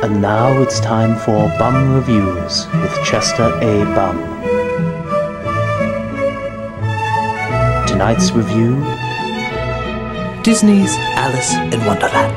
And now it's time for Bum Reviews with Chester A. Bum. Tonight's review: Disney's Alice in Wonderland.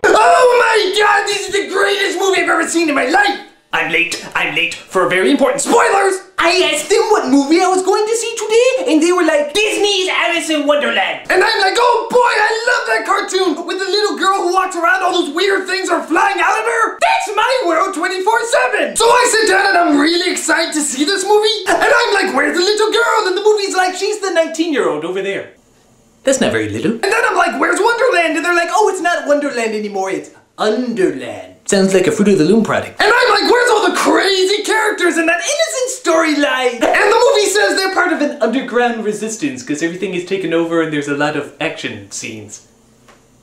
Oh my god, this is the greatest movie I've ever seen in my life! I'm late for a very important spoilers! I asked them what movie I was going to see today, and they were like, Disney's Alice in Wonderland! And I'm like, oh boy, I love that cartoon with the little girl who walks around, all those weird things are flying out of her! That's my world 24/7! So I sit down and I'm really excited to see this movie, and I'm like, where's the little girl? And the movie's like, she's the 19-year-old over there. That's not very little. And then I'm like, where's Wonderland? And they're like, oh, it's not Wonderland anymore, it's Underland. Sounds like a Fruit of the Loom product. And I'm like, where's all the crazy characters and that innocent storyline? And the movie says they're part of an underground resistance because everything is taken over and there's a lot of action scenes.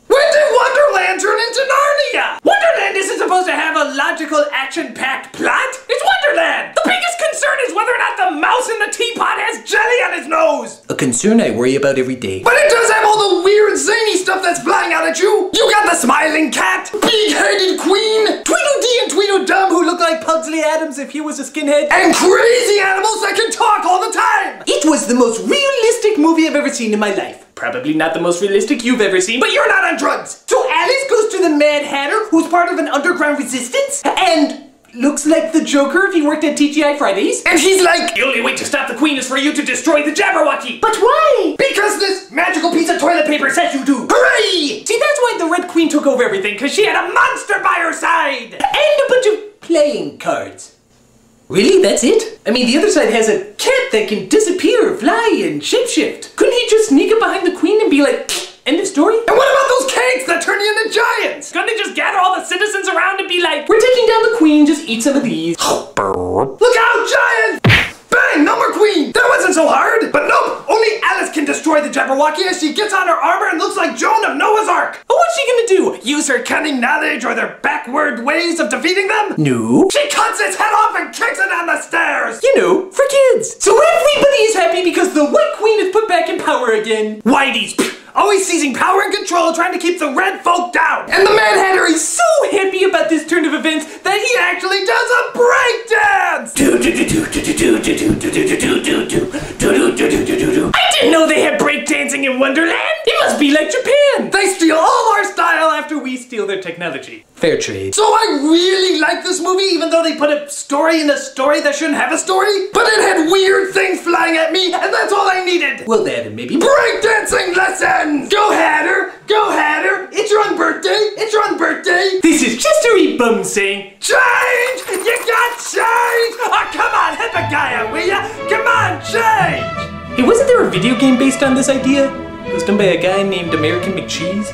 When did Wonderland turn into Narnia? Wonderland isn't supposed to have a logical, action-packed plot. It's Wonderland! The biggest concern is whether or not the mouse in the teapot has jelly on his nose! A concern I worry about every day. But it does have all the weird, zany stuff that's flying out at you! You got the smiling cat, big-headed queen, Tweedledee and Tweedledum who look like Pugsley Adams if he was a skinhead, and crazy animals that can talk all the time! It was the most realistic movie I've ever seen in my life. Probably not the most realistic you've ever seen, but you're not on drugs! So Alice goes to the Mad Hatter, who's part of an underground resistance, and looks like the Joker if he worked at TGI Fridays. And he's like, the only way to stop the Queen is for you to destroy the Jabberwocky! But why? Because this magical piece of toilet paper says you do! Hooray! See, that's why the Red Queen took over everything, because she had a monster by her side! And a bunch of playing cards. Really? That's it? I mean, the other side has a cat that can disappear, fly, and shapeshift. Couldn't he just sneak up behind the Queen and be like, end of story? And what about those cakes that turn you into giants? Couldn't they just gather all the citizens around and be like, we're taking down the Queen, just eat some of these. Look out, giants! Bang! No more Queen! That wasn't so hard! But nope! Only Alice can destroy the Jabberwocky as she gets on her armor and looks like Joan of Noah's Ark! But what's she gonna do? Use her cunning knowledge or their backward ways of defeating them? No. She cuts its head off and kicks it down the stairs! You know, for kids! So everybody is happy because the White Queen is put back in power again. Whitey's always seizing power and control, trying to keep the red folk down. And the Mad Hatter is so happy about this turn of events that he actually does a breakdance! I didn't know they had breakdancing in Wonderland! It must be like Japan! They steal all our style after we steal their technology. Fair trade. So I really like this movie, even though they put a story in a story that shouldn't have a story. But it had weird things flying at me, and that's all I needed. Well, that and maybe breakdancing lessons! Go Hatter! Go Hatter! It's your own birthday! It's your own birthday! This is Chester E. Bum saying, change! You got change! Oh, come on, help a guy out, will ya? Come on, change! Hey, wasn't there a video game based on this idea? It was done by a guy named American McCheese.